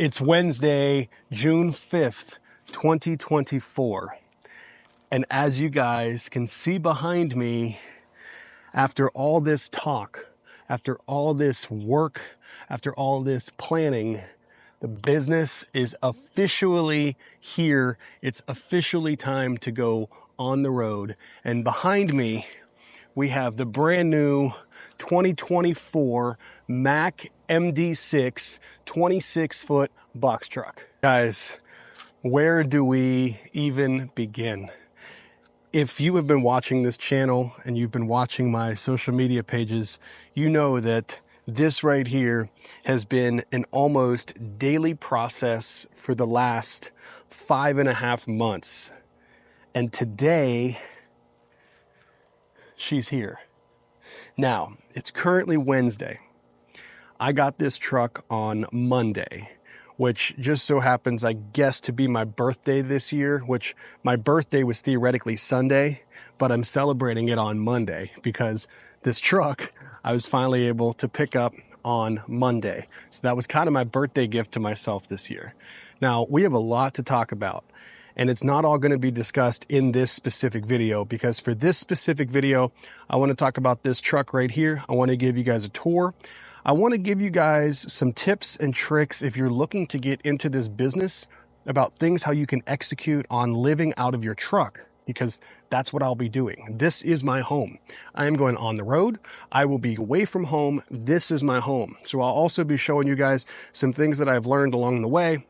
It's Wednesday, June 5th, 2024. And as you guys can see behind me, after all this talk, after all this work, after all this planning, the business is officially here. It's officially time to go on the road. And behind me, we have the brand new 2024 Mack MD6 26-foot box truck. Guys, where do we even begin? If you have been watching this channel and you've been watching my social media pages, you know that this right here has been an almost daily process for the last 5.5 months. And today, she's here. Now, it's currently Wednesday. I got this truck on Monday, which just so happens, I guess, to be my birthday this year, which my birthday was theoretically Sunday, but I'm celebrating it on Monday because this truck I was finally able to pick up on Monday. So that was kind of my birthday gift to myself this year. Now, we have a lot to talk about. And it's not all going to be discussed in this specific video, because for this specific video, I want to talk about this truck right here. I want to give you guys a tour. I want to give you guys some tips and tricks if you're looking to get into this business, about things how you can execute on living out of your truck, because that's what I'll be doing. This is my home. I am going on the road. I will be away from home. This is my home. So I'll also be showing you guys some things that I've learned along the way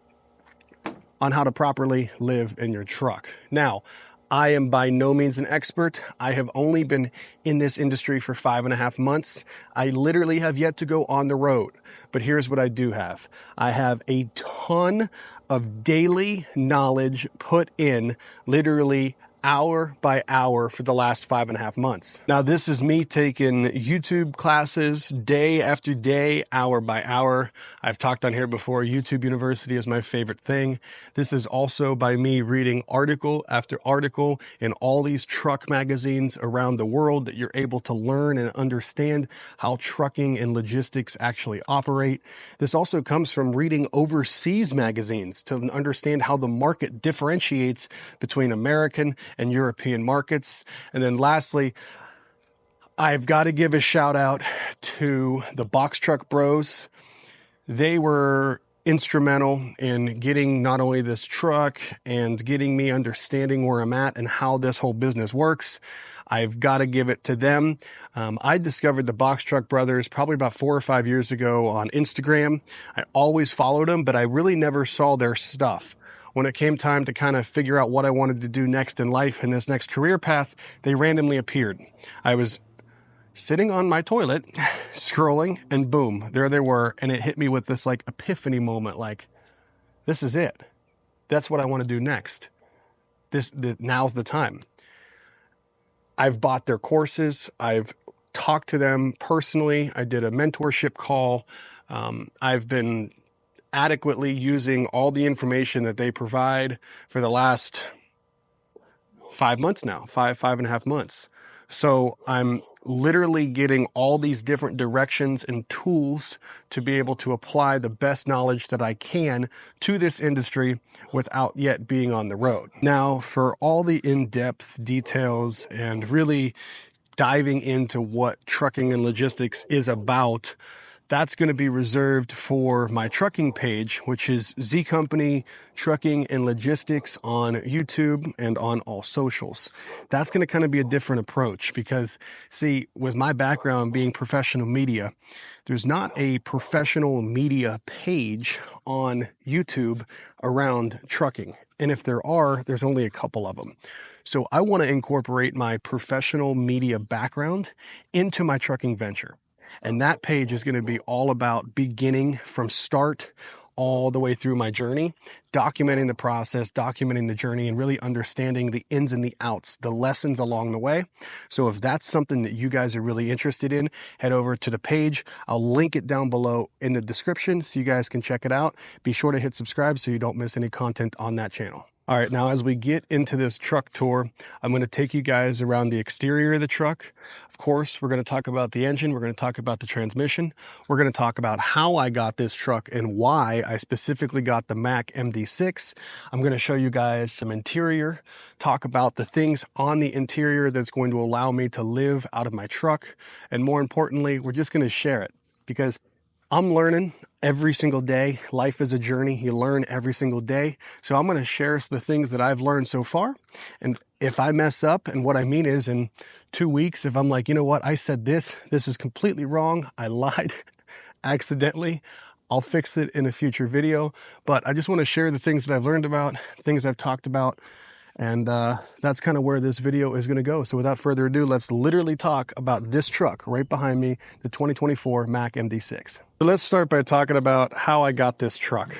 on how to properly live in your truck. Now, I am by no means an expert. I have only been in this industry for 5.5 months. I literally have yet to go on the road. But here's what I do have. I have a ton of daily knowledge put in, literally hour by hour, for the last 5.5 months. Now, this is me taking YouTube classes day after day, hour by hour. I've talked on here before, YouTube University is my favorite thing. This is also by me reading article after article in all these truck magazines around the world, that you're able to learn and understand how trucking and logistics actually operate. This also comes from reading overseas magazines to understand how the market differentiates between American and European markets. And then lastly, I've got to give a shout out to the Box Truck Bros. They were instrumental in getting not only this truck and getting me understanding where I'm at and how this whole business works. I've got to give it to them. I discovered the Box Truck Brothers probably about 4 or 5 years ago on Instagram. I always followed them, but I really never saw their stuff. When it came time to kind of figure out what I wanted to do next in life and this next career path, they randomly appeared. I was sitting on my toilet, scrolling, and boom, there they were. And it hit me with this like epiphany moment, like, this is it. That's what I want to do next. Now's the time. I've bought their courses. I've talked to them personally. I did a mentorship call. I've been adequately using all the information that they provide for the last 5 months now, 5.5 months. So I'm literally getting all these different directions and tools to be able to apply the best knowledge that I can to this industry without yet being on the road. Now, for all the in-depth details and really diving into what trucking and logistics is about, that's going to be reserved for my trucking page, which is Z Company Trucking and Logistics on YouTube and on all socials. That's going to kind of be a different approach because, see, with my background being professional media, there's not a professional media page on YouTube around trucking. And if there are, there's only a couple of them. So I want to incorporate my professional media background into my trucking venture. And that page is going to be all about beginning from start all the way through my journey, documenting the process, documenting the journey, and really understanding the ins and the outs, the lessons along the way. So if that's something that you guys are really interested in, head over to the page. I'll link it down below in the description so you guys can check it out. Be sure to hit subscribe so you don't miss any content on that channel. All right, now as we get into this truck tour, I'm going to take you guys around the exterior of the truck. Of course, we're going to talk about the engine. We're going to talk about the transmission. We're going to talk about how I got this truck and why I specifically got the Mack MD6. I'm going to show you guys some interior, talk about the things on the interior that's going to allow me to live out of my truck. And more importantly, we're just going to share it because I'm learning every single day. Life is a journey. You learn every single day. So I'm going to share the things that I've learned so far. And if I mess up, and what I mean is in 2 weeks, if I'm like, you know what, I said this is completely wrong. I lied accidentally. I'll fix it in a future video. But I just want to share the things that I've learned about, things I've talked about. And that's kind of where this video is going to go. So without further ado, let's literally talk about this truck right behind me, the 2024 Mack MD6. So let's start by talking about how I got this truck.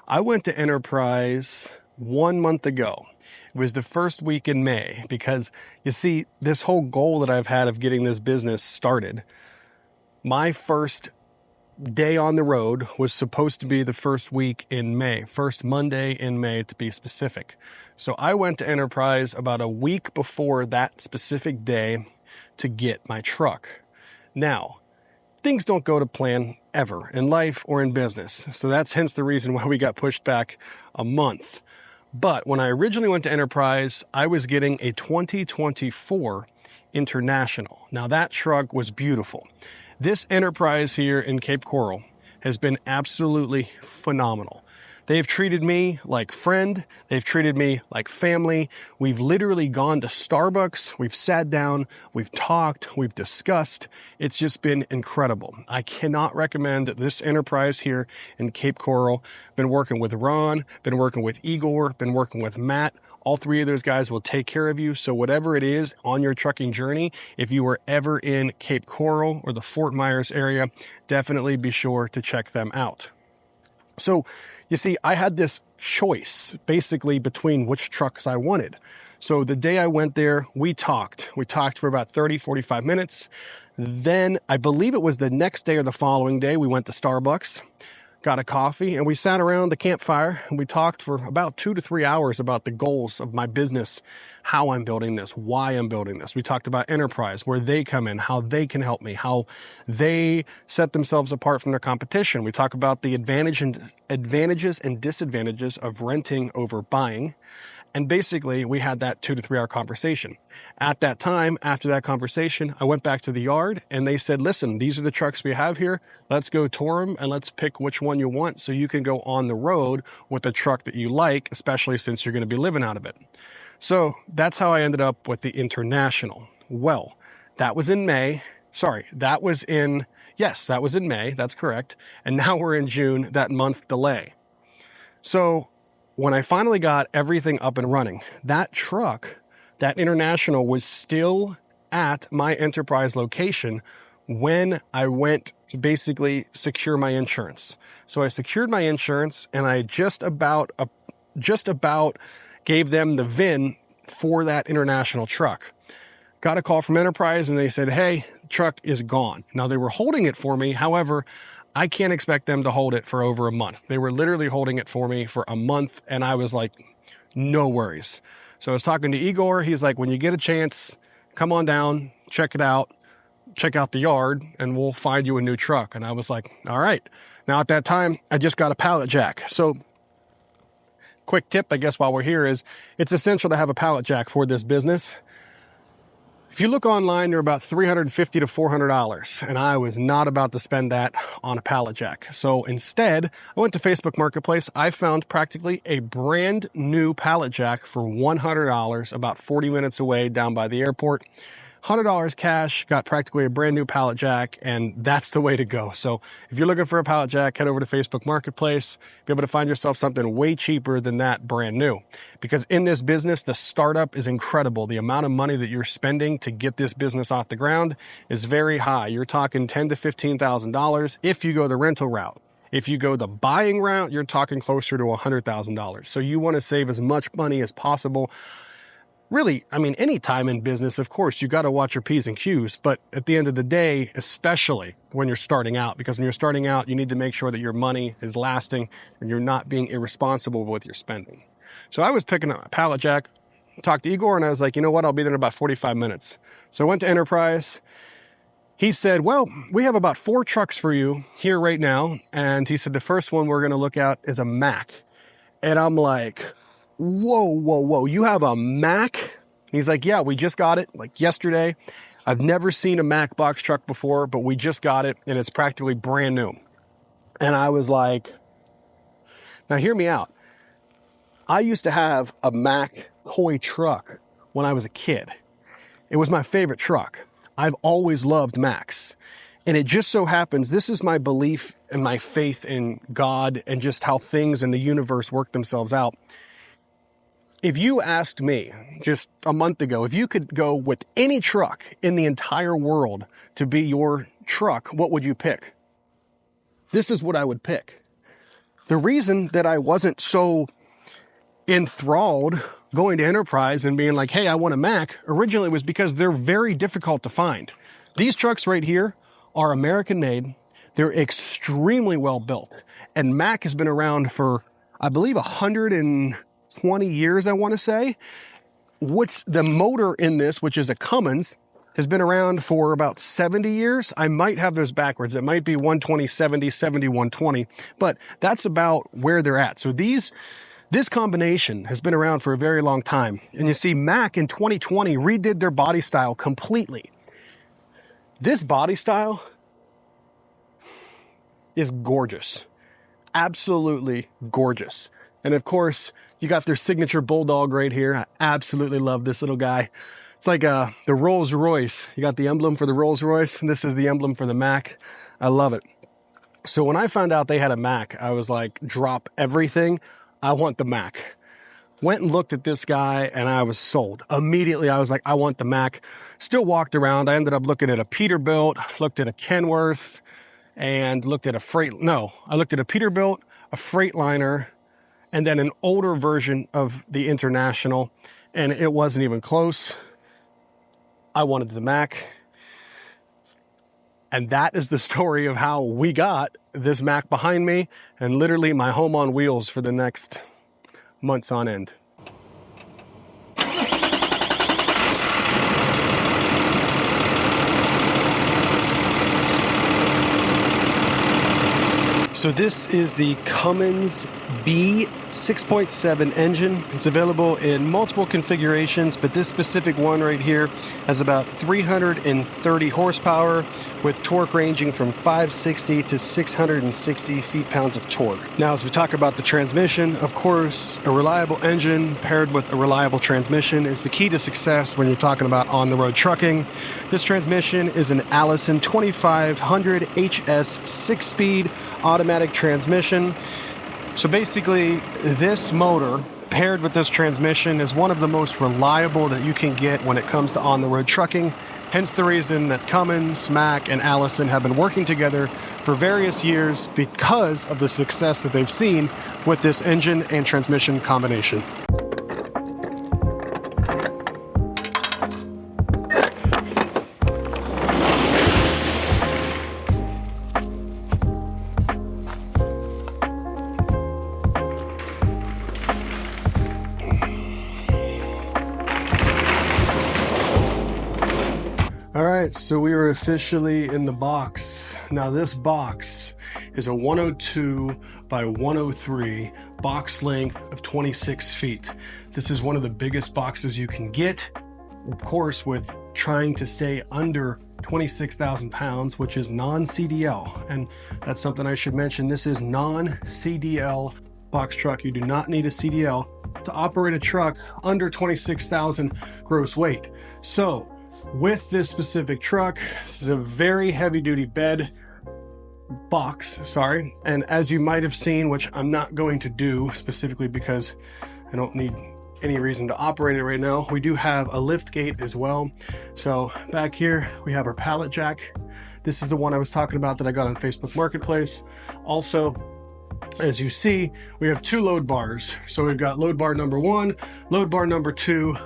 I went to Enterprise 1 month ago. It was the first week in May because you see, this whole goal that I've had of getting this business started, my first day on the road was supposed to be the first week in May, first Monday in May to be specific. So I went to Enterprise about a week before that specific day to get my truck. Now, things don't go to plan ever in life or in business. So that's hence the reason why we got pushed back a month. But when I originally went to Enterprise, I was getting a 2024 International. Now that truck was beautiful. This Enterprise here in Cape Coral has been absolutely phenomenal. They've treated me like friend. They've treated me like family. We've literally gone to Starbucks. We've sat down. We've talked. We've discussed. It's just been incredible. I cannot recommend this Enterprise here in Cape Coral. Been working with Ron, been working with Igor, been working with Matt. All three of those guys will take care of you. So whatever it is on your trucking journey, if you were ever in Cape Coral or the Fort Myers area, definitely be sure to check them out. So you see, I had this choice basically between which trucks I wanted. So the day I went there, we talked. We talked for about 30, 45 minutes. Then I believe it was the next day or the following day, we went to Starbucks, got a coffee, and we sat around the campfire and we talked for about 2 to 3 hours about the goals of my business, how I'm building this, why I'm building this. We talked about Enterprise, where they come in, how they can help me, how they set themselves apart from their competition. We talk about the advantages and disadvantages of renting over buying. And basically, we had that 2 to 3 hour conversation. At that time, after that conversation, I went back to the yard and they said, listen, these are the trucks we have here. Let's go tour them and let's pick which one you want so you can go on the road with the truck that you like, especially since you're going to be living out of it. So that's how I ended up with the International. Well, that was in May. Sorry, that was in May. That's correct. And now we're in June, that month delay. So when I finally got everything up and running, that truck, that International, was still at my Enterprise location when I went to basically secure my insurance. So I secured my insurance and I just about gave them the VIN for that International truck. Got a call from Enterprise and they said, hey, the truck is gone. Now they were holding it for me. However, I can't expect them to hold it for over a month. They were literally holding it for me for a month. And I was like, no worries. So I was talking to Igor. He's like, when you get a chance, come on down, check it out, check out the yard, and we'll find you a new truck. And I was like, all right. Now at that time, I just got a pallet jack. So quick tip, I guess, while we're here is it's essential to have a pallet jack for this business. If you look online, they're about $350 to $400, and I was not about to spend that on a pallet jack. So instead, I went to Facebook Marketplace. I found practically a brand new pallet jack for $100, about 40 minutes away down by the airport. $100 cash, got practically a brand new pallet jack, and that's the way to go. So if you're looking for a pallet jack, head over to Facebook Marketplace. Be able to find yourself something way cheaper than that brand new. Because in this business, the startup is incredible. The amount of money that you're spending to get this business off the ground is very high. You're talking $10,000 to $15,000 if you go the rental route. If you go the buying route, you're talking closer to $100,000. So you want to save as much money as possible. Really, I mean, any time in business, of course, you got to watch your P's and Q's. But at the end of the day, especially when you're starting out, because when you're starting out, you need to make sure that your money is lasting and you're not being irresponsible with your spending. So I was picking up a pallet jack, talked to Igor, and I was like, you know what? I'll be there in about 45 minutes. So I went to Enterprise. He said, well, we have about 4 trucks for you here right now. And he said, the first one we're going to look at is a Mack. And I'm like, whoa, you have a Mack? He's like, yeah, we just got it like yesterday. I've never seen a Mack box truck before, but we just got it and it's practically brand new. And I was like, now hear me out. I used to have a Mack toy truck when I was a kid. It was my favorite truck. I've always loved Macks. And it just so happens, this is my belief and my faith in God and just how things in the universe work themselves out. If you asked me just a month ago, if you could go with any truck in the entire world to be your truck, what would you pick? This is what I would pick. The reason that I wasn't so enthralled going to Enterprise and being like, hey, I want a Mack, originally was because they're very difficult to find. These trucks right here are American made. They're extremely well built. And Mack has been around for, I believe, 120 years, I want to say. What's the motor in this, which is a Cummins, has been around for about 70 years. I might have those backwards. It might be 120, 70, 70, 120, but that's about where they're at. So this combination has been around for a very long time. And you see, Mack in 2020 redid their body style completely. This body style is gorgeous. Absolutely gorgeous. And of course, you got their signature Bulldog right here. I absolutely love this little guy. It's like the Rolls Royce. You got the emblem for the Rolls Royce. This is the emblem for the Mack. I love it. So when I found out they had a Mack, I was like, drop everything. I want the Mack. Went and looked at this guy and I was sold. Immediately I was like, I want the Mack. Still walked around. I ended up looking at a Peterbilt, looked at a Kenworth, and looked at I looked at a Peterbilt, a Freightliner, and then an older version of the International, and it wasn't even close. I wanted the Mack. And that is the story of how we got this Mack behind me and literally my home on wheels for the next months on end. So this is the Cummins B 6.7 engine. It's available in multiple configurations, but this specific one right here has about 330 horsepower with torque ranging from 560 to 660 feet-pounds of torque. Now, as we talk about the transmission, of course, a reliable engine paired with a reliable transmission is the key to success when you're talking about on-the-road trucking. This transmission is an Allison 2500 HS 6-speed automatic transmission. So basically, this motor paired with this transmission is one of the most reliable that you can get when it comes to on-the-road trucking. Hence the reason that Cummins, Mack, and Allison have been working together for various years because of the success that they've seen with this engine and transmission combination. All right, so we are officially in the box. Now this box is a 102 by 103 box length of 26 feet. This is one of the biggest boxes you can get, of course, with trying to stay under 26,000 pounds, which is non-CDL. And that's something I should mention. This is non-CDL box truck. You do not need a CDL to operate a truck under 26,000 gross weight. So with this specific truck, this is a very heavy duty bed box, and as you might have seen, which I'm not going to do specifically because I don't need any reason to operate it right now, we do have a lift gate as well. So back here we have our pallet jack. This is the one I was talking about that I got on Facebook Marketplace. Also, as you see, we have 2 load bars. So we've got load bar number 1, load bar number 2,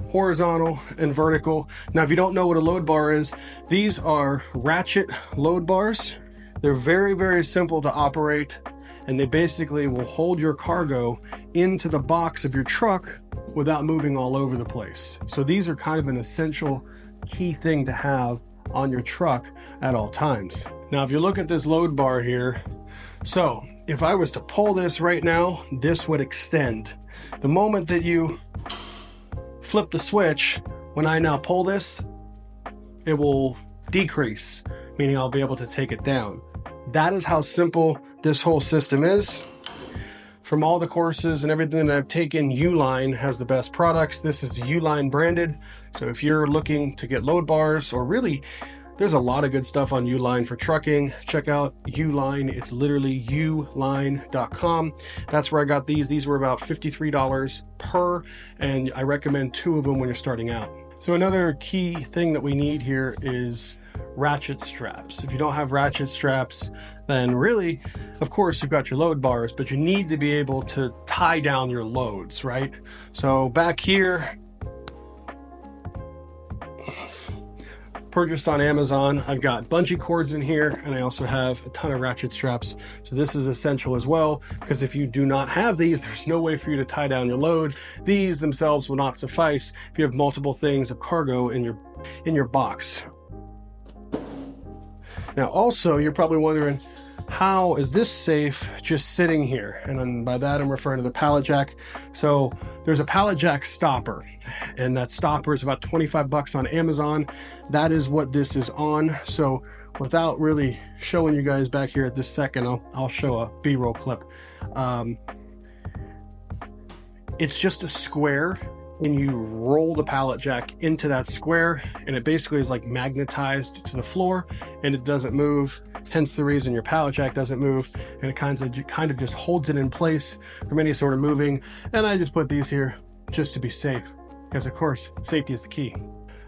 horizontal and vertical. Now, if you don't know what a load bar is, these are ratchet load bars. They're very, very simple to operate. and they basically will hold your cargo into the box of your truck without moving all over the place. So these are kind of an essential key thing to have on your truck at all times. Now, if you look at this load bar here, so if I was to pull this right now, this would extend. The moment that you flip the switch, when I now pull this, it will decrease, meaning I'll be able to take it down. That is how simple this whole system is. From all the courses and everything that I've taken, Uline has the best products. This is Uline branded. So if you're looking to get load bars, or really, there's a lot of good stuff on Uline for trucking. Check out Uline. It's literally uline.com. That's where I got these. These were about $53 per, and I recommend 2 of them when you're starting out. So another key thing that we need here is ratchet straps. If you don't have ratchet straps, then really, of course, you've got your load bars, but you need to be able to tie down your loads, right? So back here, purchased on Amazon, I've got bungee cords in here, and I also have a ton of ratchet straps. So this is essential as well, because if you do not have these, there's no way for you to tie down your load. These themselves will not suffice if you have multiple things of cargo in your box. Now, also, you're probably wondering, how is this safe just sitting here? And then by that, I'm referring to the pallet jack. So there's a pallet jack stopper, and that stopper is about 25 bucks on Amazon. That is what this is on. So without really showing you guys back here at this second, I'll show a B-roll clip. It's just a square, and you roll the pallet jack into that square, and it basically is like magnetized to the floor, and it doesn't move. Hence the reason your pallet jack doesn't move, and it kind of just holds it in place from any sort of moving. And I just put these here just to be safe, because of course, safety is the key.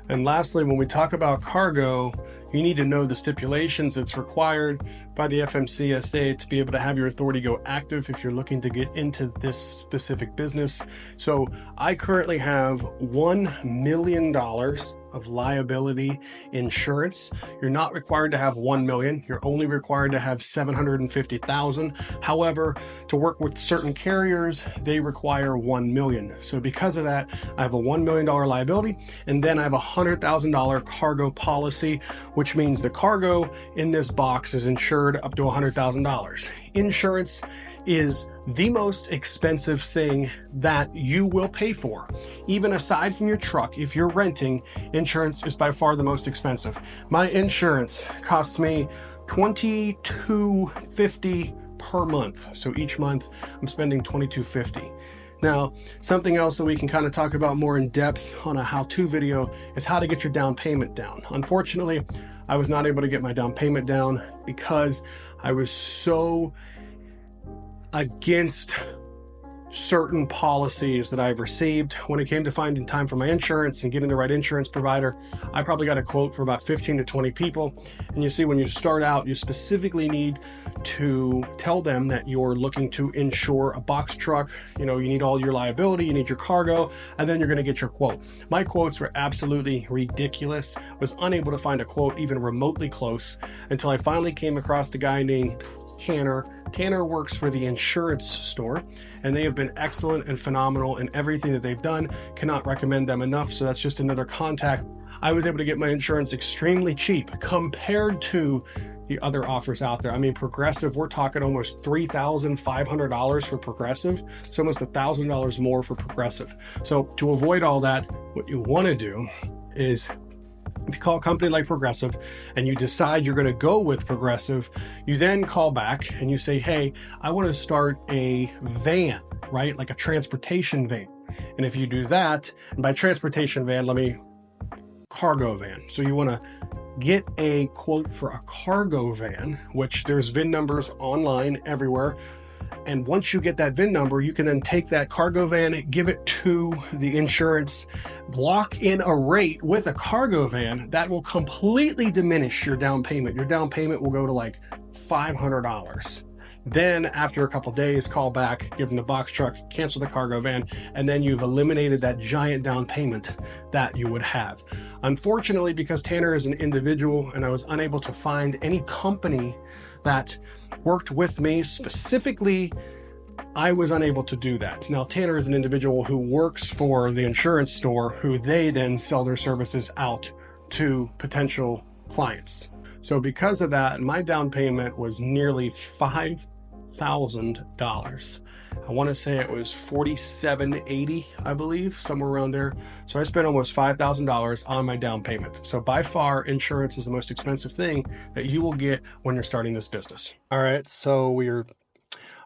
And lastly, when we talk about cargo, you need to know the stipulations that's required by the FMCSA to be able to have your authority go active if you're looking to get into this specific business. So I currently have $1 million of liability insurance. You're not required to have 1 million. You're only required to have 750,000. However, to work with certain carriers, they require 1 million. So because of that, I have a $1 million liability, and then I have a $100,000 cargo policy, which means the cargo in this box is insured up to $100,000. Insurance is the most expensive thing that you will pay for. Even aside from your truck, if you're renting, insurance is by far the most expensive. My insurance costs me $22.50 per month. So each month I'm spending $22.50. Now, something else that we can kind of talk about more in depth on a how-to video is how to get your down payment down. Unfortunately, I was not able to get my down payment down because I was so against certain policies that I've received. When it came to finding time for my insurance and getting the right insurance provider, I probably got a quote for about 15 to 20 people. And you see, when you start out, you specifically need to tell them that you're looking to insure a box truck. You know, you need all your liability, you need your cargo, and then you're going to get your quote. My quotes were absolutely ridiculous. I was unable to find a quote even remotely close until I finally came across the guy named Tanner. Tanner works for the insurance store, and they have been excellent and phenomenal in everything that they've done. Cannot recommend them enough. So that's just another contact. I was able to get my insurance extremely cheap compared to the other offers out there. I mean, Progressive, we're talking almost $3,500 for Progressive. So almost $1,000 more for Progressive. So to avoid all that, what you want to do is, if you call a company like Progressive and you decide you're going to go with Progressive, you then call back and you say, hey, I want to start a van, right? Like a transportation van. And if you do that, and by transportation van, cargo van. So you want to get a quote for a cargo van, which there's VIN numbers online everywhere. And once you get that VIN number, you can then take that cargo van, give it to the insurance, lock in a rate with a cargo van that will completely diminish your down payment. Your down payment will go to like $500. Then after a couple days, call back, give them the box truck, cancel the cargo van, and then you've eliminated that giant down payment that you would have. Unfortunately, because Tanner is an individual and I was unable to find any company that worked with me. Specifically, I was unable to do that. Now, Tanner is an individual who works for the insurance store, who they then sell their services out to potential clients. So because of that, my down payment was nearly $5,000. I want to say it was $4,780, I believe, somewhere around there. So I spent almost $5,000 on my down payment. So by far, insurance is the most expensive thing that you will get when you're starting this business. All right, so we're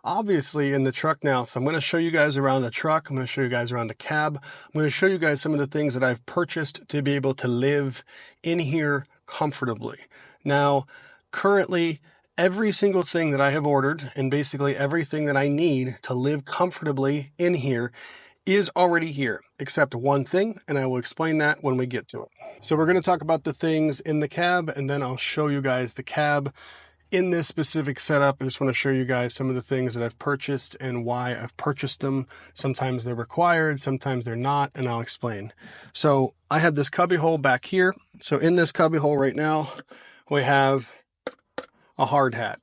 obviously in the truck now. So I'm going to show you guys around the truck. I'm going to show you guys around the cab. I'm going to show you guys some of the things that I've purchased to be able to live in here comfortably. Now, currently, every single thing that I have ordered and basically everything that I need to live comfortably in here is already here, except one thing, and I will explain that when we get to it. So we're going to talk about the things in the cab, and then I'll show you guys the cab in this specific setup. I just want to show you guys some of the things that I've purchased and why I've purchased them. Sometimes they're required, sometimes they're not, and I'll explain. So I have this cubby hole back here. So in this cubby hole right now, we have a hard hat.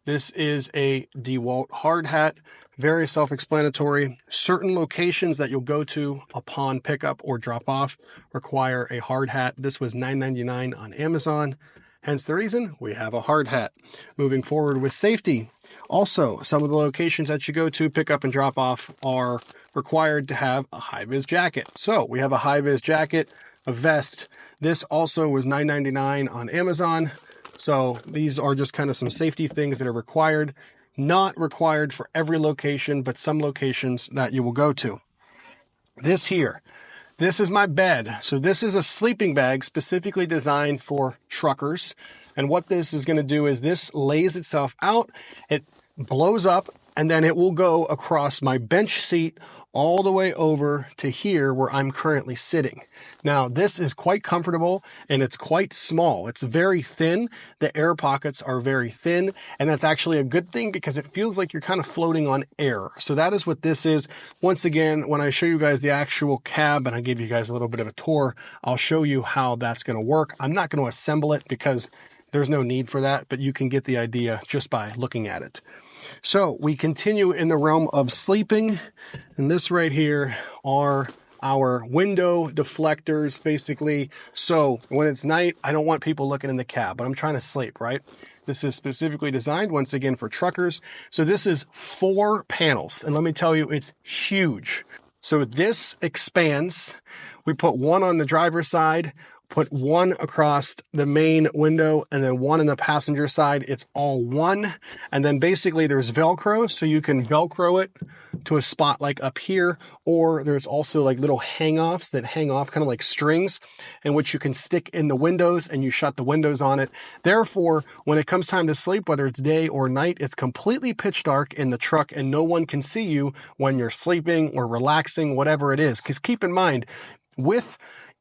This is a DeWalt hard hat, very self-explanatory. Certain locations that you'll go to upon pickup or drop off require a hard hat. This was $9.99 on Amazon. Hence the reason we have a hard hat. Moving forward with safety. Also, some of the locations that you go to pick up and drop off are required to have a high-vis jacket. So we have a high-vis jacket, a vest. This also was $9.99 on Amazon. So these are just kind of some safety things that are required. Not required for every location, but some locations that you will go to. This here. This is my bed. So this is a sleeping bag specifically designed for truckers. And what this is going to do is this lays itself out, it blows up, and then it will go across my bench seat all the way over to here where I'm currently sitting. Now, this is quite comfortable and it's quite small. It's very thin. The air pockets are very thin, and that's actually a good thing because it feels like you're kind of floating on air. So that is what this is. Once again, when I show you guys the actual cab and I give you guys a little bit of a tour, I'll show you how that's going to work. I'm not going to assemble it because there's no need for that, but you can get the idea just by looking at it. So we continue in the realm of sleeping, and this right here are our window deflectors, basically. So when it's night, I don't want people looking in the cab, but I'm trying to sleep, right? This is specifically designed, once again, for truckers. So this is 4 panels, and let me tell you, it's huge. So this expands. We put one on the driver's side, put one across the main window, and then one on the passenger side. It's all one. And then basically there's Velcro, so you can Velcro it to a spot like up here, or there's also like little hang-offs that hang off kind of like strings, in which you can stick in the windows and you shut the windows on it. Therefore, when it comes time to sleep, whether it's day or night, it's completely pitch dark in the truck and no one can see you when you're sleeping or relaxing, whatever it is. Because keep in mind, with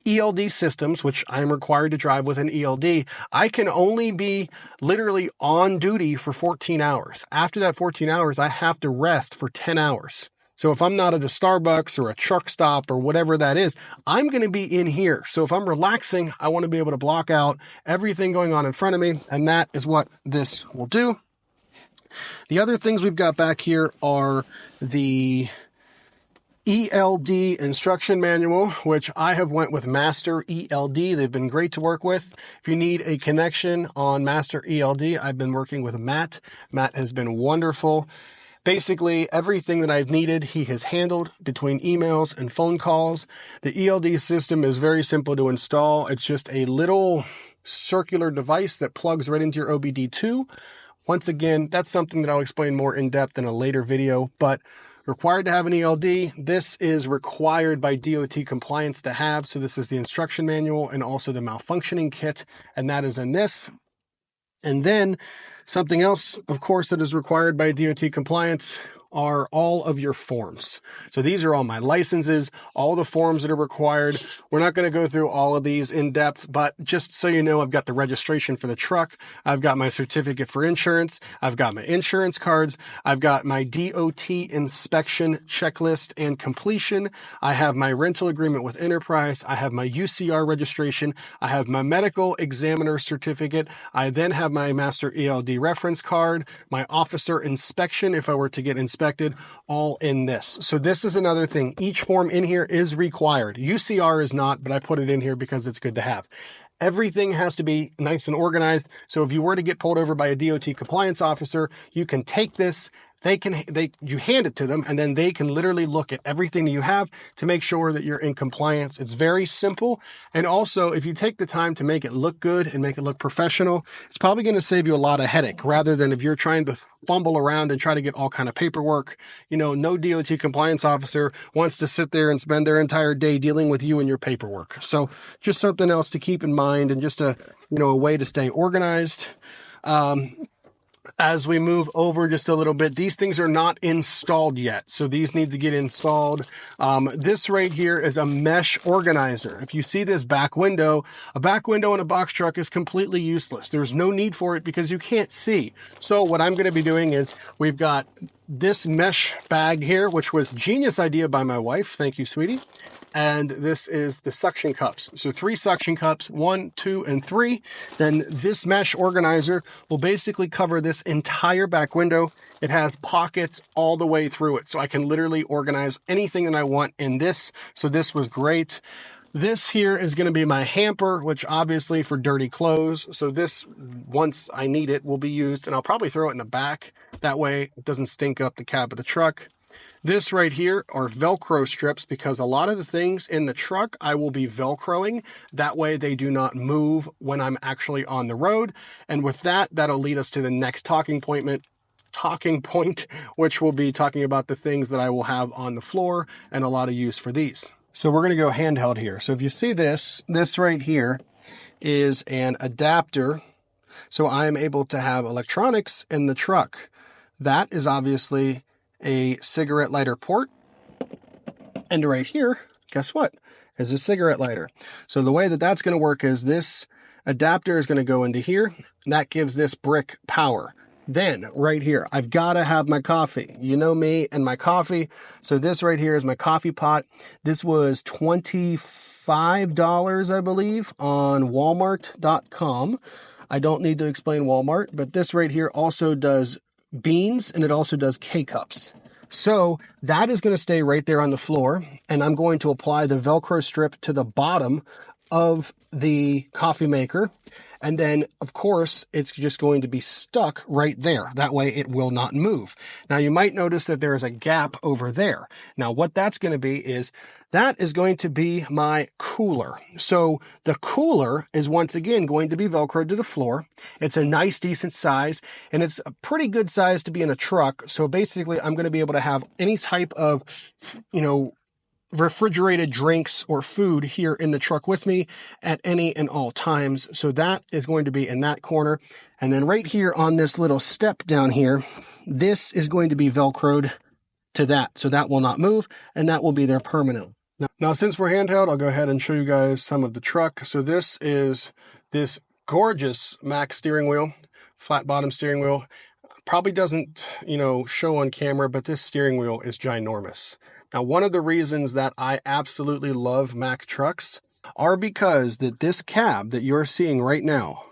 ELD systems, which I'm required to drive with an ELD, I can only be literally on duty for 14 hours. After that 14 hours, I have to rest for 10 hours. So if I'm not at a Starbucks or a truck stop or whatever that is, I'm going to be in here. So if I'm relaxing, I want to be able to block out everything going on in front of me, and that is what this will do. The other things we've got back here are the ELD instruction manual, which I have went with Master ELD. They've been great to work with. If you need a connection on Master ELD, I've been working with Matt. Matt has been wonderful. Basically, everything that I've needed, he has handled between emails and phone calls. The ELD system is very simple to install. It's just a little circular device that plugs right into your OBD2. Once again, that's something that I'll explain more in depth in a later video, but required to have an ELD. This is required by DOT compliance to have. So this is the instruction manual and also the malfunctioning kit, and that is in this. And then something else, of course, that is required by DOT compliance, are all of your forms. So these are all my licenses, all the forms that are required. We're not going to go through all of these in depth, but just so you know, I've got the registration for the truck. I've got my certificate for insurance. I've got my insurance cards. I've got my DOT inspection checklist and completion. I have my rental agreement with Enterprise. I have my UCR registration. I have my medical examiner certificate. I then have my master ELD reference card, my officer inspection if I were to get inspected, all in this. So this is another thing. Each form in here is required. UCR is not, but I put it in here because it's good to have. Everything has to be nice and organized. So if you were to get pulled over by a DOT compliance officer, you can take this, you hand it to them, and then they can literally look at everything that you have to make sure that you're in compliance. It's very simple. And also, if you take the time to make it look good and make it look professional, it's probably going to save you a lot of headache rather than if you're trying to fumble around and try to get all kind of paperwork. You know, no DOT compliance officer wants to sit there and spend their entire day dealing with you and your paperwork. So just something else to keep in mind, and just a way to stay organized. As we move over just a little bit, these things are not installed yet, so these need to get installed. This right here is a mesh organizer. If you see this back window, a back window in a box truck is completely useless. There's no need for it because you can't see. So what I'm going to be doing is we've got this mesh bag here, which was genius idea by my wife. Thank you, sweetie. And this is the suction cups. So 3 suction cups, 1, 2, and 3. Then this mesh organizer will basically cover this entire back window. It has pockets all the way through it. So I can literally organize anything that I want in this. So this was great. This here is going to be my hamper, which obviously for dirty clothes. So this, once I need it, will be used, and I'll probably throw it in the back. That way it doesn't stink up the cab of the truck. This right here are Velcro strips, because a lot of the things in the truck I will be Velcroing. That way they do not move when I'm actually on the road. And with that, that'll lead us to the next talking point, which will be talking about the things that I will have on the floor and a lot of use for these. So we're going to go handheld here. So if you see this right here is an adapter. So I am able to have electronics in the truck. That is obviously a cigarette lighter port. And right here, guess what? Is a cigarette lighter. So the way that that's going to work is this adapter is going to go into here, and that gives this brick power. Then right here, I've got to have my coffee. You know me and my coffee. So this right here is my coffee pot. This was $25, I believe, on Walmart.com. I don't need to explain Walmart, but this right here also does beans, and it also does K-cups. So that is going to stay right there on the floor, and I'm going to apply the Velcro strip to the bottom of the coffee maker. And then, of course, it's just going to be stuck right there. That way it will not move. Now, you might notice that there is a gap over there. Now, what that's going to be is that is going to be my cooler. So the cooler is once again going to be Velcroed to the floor. It's a nice, decent size, and it's a pretty good size to be in a truck. So basically, I'm going to be able to have any type of, refrigerated drinks or food here in the truck with me at any and all times. So that is going to be in that corner. And then right here on this little step down here, this is going to be Velcroed to that. So that will not move, and that will be there permanently. Now, since we're handheld, I'll go ahead and show you guys some of the truck. So this is this gorgeous Mack steering wheel, flat bottom steering wheel. Probably doesn't, show on camera, but this steering wheel is ginormous. Now, one of the reasons that I absolutely love Mack trucks are because that this cab that you're seeing right now,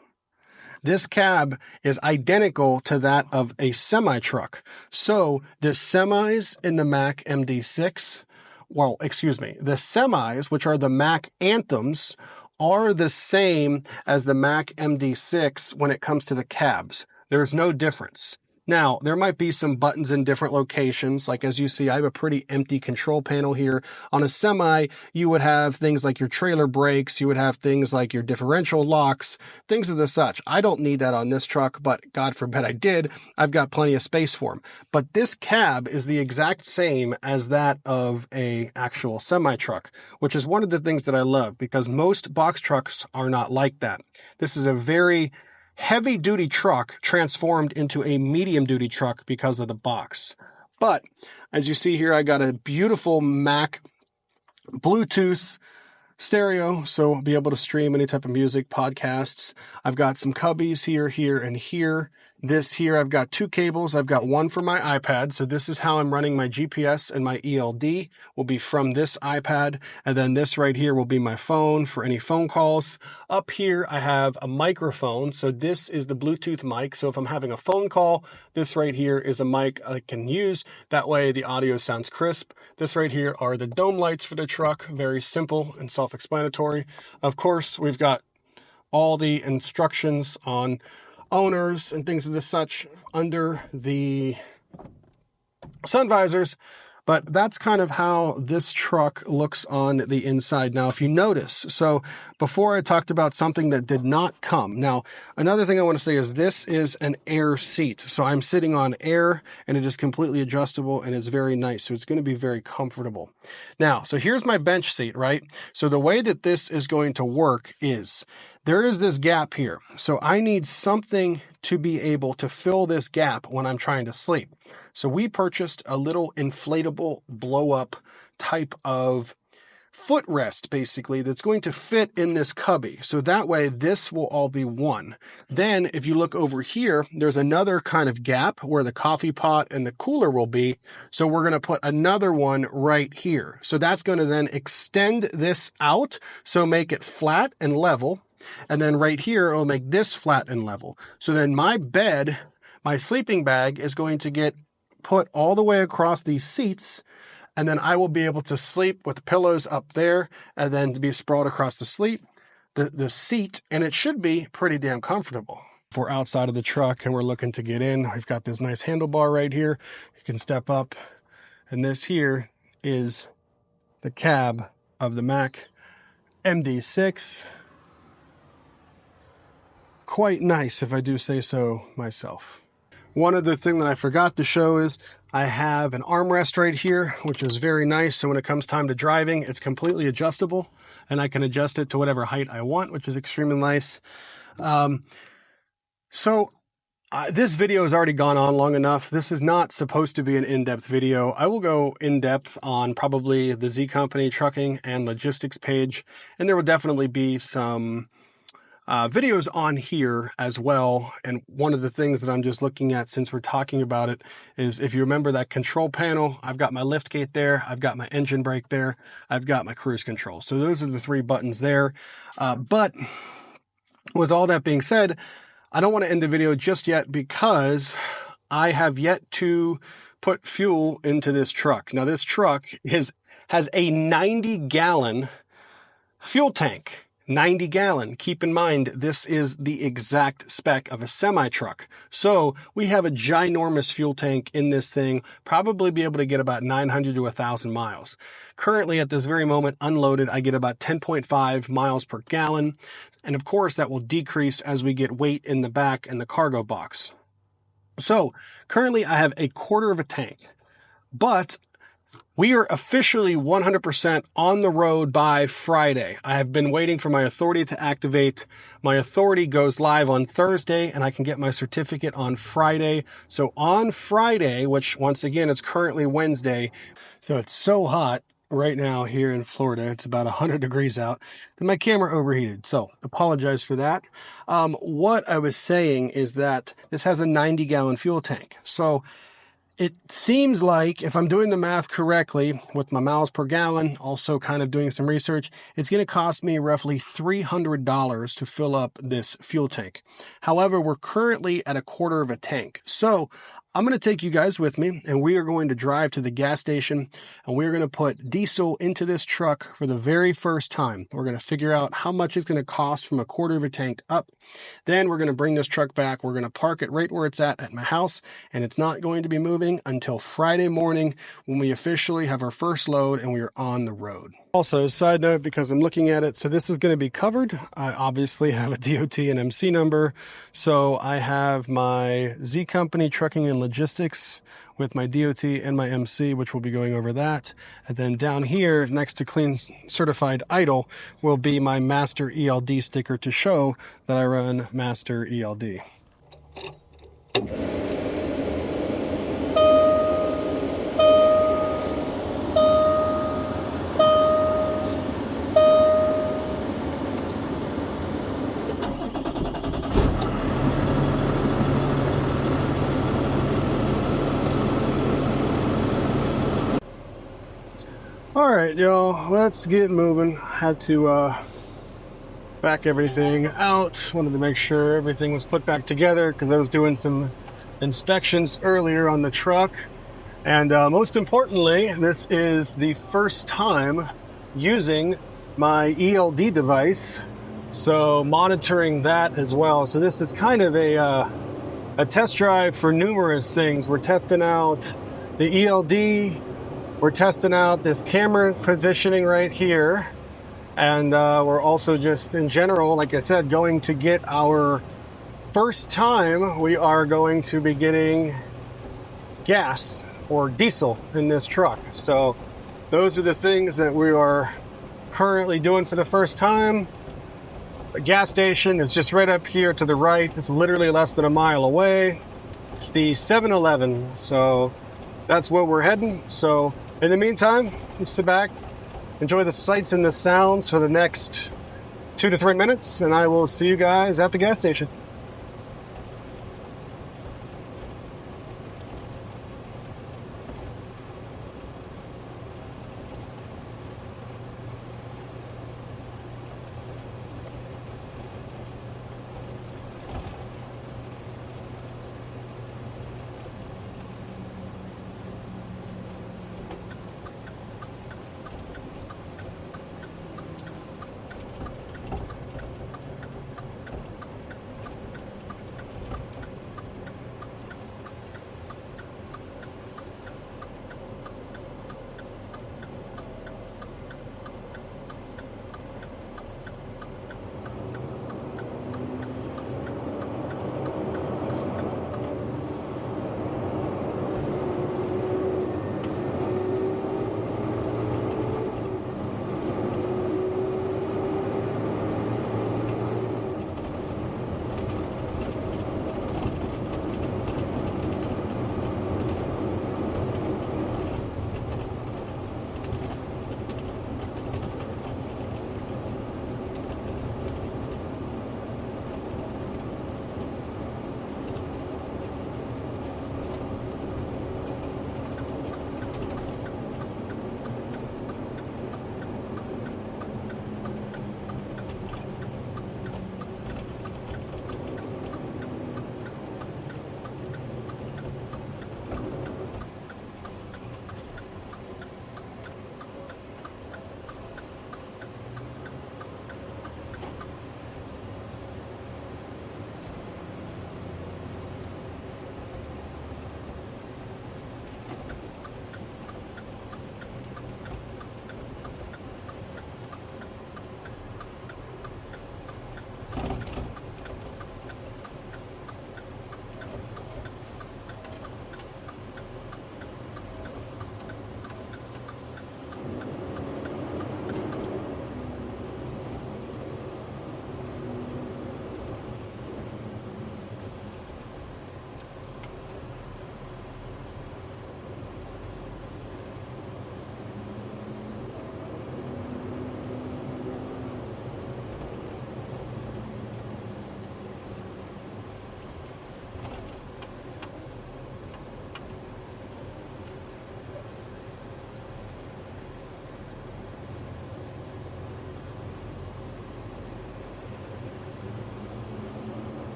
this cab is identical to that of a semi-truck. So the semis in the Mack MD6, the semis, which are the Mack Anthems, are the same as the Mack MD6 when it comes to the cabs. There's no difference. Now, there might be some buttons in different locations. Like as you see, I have a pretty empty control panel here. On a semi, you would have things like your trailer brakes. You would have things like your differential locks, things of the such. I don't need that on this truck, but God forbid I did. I've got plenty of space for them. But this cab is the exact same as that of a actual semi-truck, which is one of the things that I love because most box trucks are not like that. This is a very heavy-duty truck transformed into a medium-duty truck because of the box. But as you see here, I got a beautiful Mack Bluetooth stereo, so I'll be able to stream any type of music, podcasts. I've got some cubbies here, here, and here. This here, I've got 2 cables. I've got one for my iPad, so this is how I'm running my GPS, and my ELD will be from this iPad, and then this right here will be my phone for any phone calls. Up here, I have a microphone, so this is the Bluetooth mic, so if I'm having a phone call, this right here is a mic I can use. That way, the audio sounds crisp. This right here are the dome lights for the truck, very simple and self-explanatory. Of course, we've got all the instructions on owners and things of this such under the sun visors, but that's kind of how this truck looks on the inside. Now, if you notice, so before I talked about something that did not come. Now, another thing I want to say is this is an air seat. So I'm sitting on air, and it is completely adjustable, and it's very nice. So it's going to be very comfortable. Now, so here's my bench seat, right? So the way that this is going to work is there is this gap here. So I need something to be able to fill this gap when I'm trying to sleep. So we purchased a little inflatable blow-up type of footrest, basically, that's going to fit in this cubby. So that way, this will all be one. Then, if you look over here, there's another kind of gap where the coffee pot and the cooler will be. So we're going to put another one right here. So that's going to then extend this out, so make it flat and level. And then right here, it'll make this flat and level. So then my bed, my sleeping bag is going to get put all the way across these seats, and then I will be able to sleep with the pillows up there and then to be sprawled across the seat, and it should be pretty damn comfortable. If we're outside of the truck and we're looking to get in, we've got this nice handlebar right here. You can step up, and this here is the cab of the Mack MD6. Quite nice, if I do say so myself. One other thing that I forgot to show is I have an armrest right here, which is very nice. So when it comes time to driving, it's completely adjustable, and I can adjust it to whatever height I want, which is extremely nice. This video has already gone on long enough. This is not supposed to be an in-depth video. I will go in-depth on probably the Z Company trucking and logistics page, and there will definitely be some videos on here as well. And one of the things that I'm just looking at since we're talking about it is, if you remember that control panel, I've got my lift gate there, I've got my engine brake there, I've got my cruise control. So those are the 3 buttons there. But with all that being said, I don't want to end the video just yet because I have yet to put fuel into this truck. Now, this truck has a 90-gallon fuel tank. 90 gallon. Keep in mind, this is the exact spec of a semi-truck. So we have a ginormous fuel tank in this thing, probably be able to get about 900 to 1,000 miles. Currently, at this very moment, unloaded, I get about 10.5 miles per gallon. And of course, that will decrease as we get weight in the back and the cargo box. So currently, I have a quarter of a tank, but we are officially 100% on the road by Friday. I have been waiting for my authority to activate. My authority goes live on Thursday, and I can get my certificate on Friday. So on Friday, which once again, it's currently Wednesday, so it's so hot right now here in Florida. It's about 100 degrees out. Then my camera overheated, so apologize for that. What I was saying is that this has a 90-gallon fuel tank. So it seems like, if I'm doing the math correctly with my miles per gallon, also kind of doing some research, it's going to cost me roughly $300 to fill up this fuel tank. However, we're currently at a quarter of a tank. So I'm going to take you guys with me, and we are going to drive to the gas station, and we're going to put diesel into this truck for the very first time. We're going to figure out how much it's going to cost from a quarter of a tank up. Then we're going to bring this truck back. We're going to park it right where it's at my house, and it's not going to be moving until Friday morning when we officially have our first load and we are on the road. Also, side note, because I'm looking at it, so this is going to be covered. I obviously have a DOT and MC number. So I have my Z Company Trucking and Logistics with my DOT and my MC, which will be going over that. And then down here, next to Clean Certified Idle, will be my Master ELD sticker to show that I run Master ELD. All right, y'all, let's get moving. Had to back everything out. Wanted to make sure everything was put back together because I was doing some inspections earlier on the truck. And most importantly, this is the first time using my ELD device, so monitoring that as well. So this is kind of a test drive for numerous things. We're testing out the ELD, we're testing out this camera positioning right here, and we're also just in general, like I said, going to get our first time we are going to be getting gas or diesel in this truck. So those are the things that we are currently doing for the first time. The gas station is just right up here to the right. It's literally less than a mile away. It's the 7-Eleven. So that's where we're heading. So in the meantime, just sit back, enjoy the sights and the sounds for the next 2 to 3 minutes, and I will see you guys at the gas station.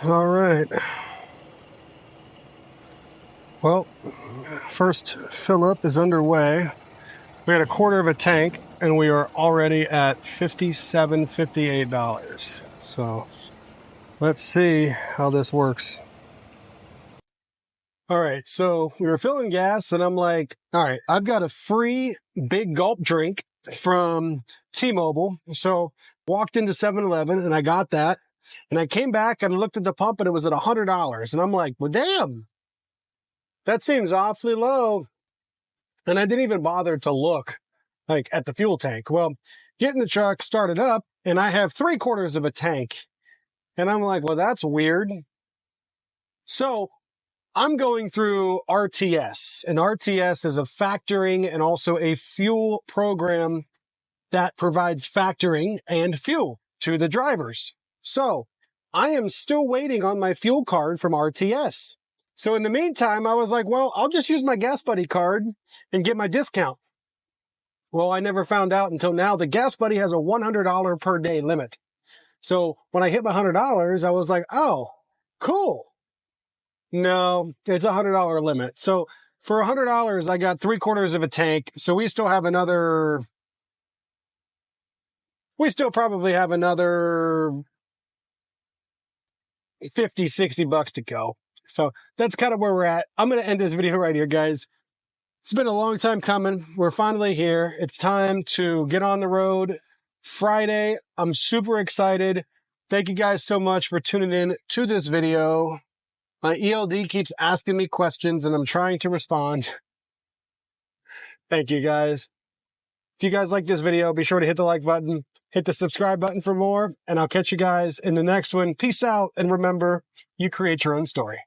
All right. Well, first fill up is underway. We had a quarter of a tank and we are already at $57, $58. So let's see how this works. All right, so we were filling gas and I'm like, all right, I've got a free big gulp drink from T-Mobile. So walked into 7-Eleven and I got that. And I came back and looked at the pump and it was at $100. And I'm like, well, damn. that seems awfully low. And I didn't even bother to look like at the fuel tank. Well, getting the truck started up and I have 3/4 of a tank. And I'm like, well, that's weird. So I'm going through RTS, and RTS is a factoring and also a fuel program that provides factoring and fuel to the drivers. So I am still waiting on my fuel card from RTS. So in the meantime, I was like, well, I'll just use my Gas Buddy card and get my discount. Well, I never found out until now the Gas Buddy has a $100 per day limit. So when I hit my $100, I was like, oh, cool. No, it's a $100 limit. So for $100, I got 3/4 of a tank. So we still probably have another 50, 60 bucks to go. So that's kind of where we're at. I'm going to end this video right here, guys. It's been a long time coming. We're finally here. It's time to get on the road. Friday. I'm super excited. Thank you guys so much for tuning in to this video. My ELD keeps asking me questions and I'm trying to respond. Thank you guys. If you guys like this video, be sure to hit the like button, hit the subscribe button for more, and I'll catch you guys in the next one. Peace out, and remember, you create your own story.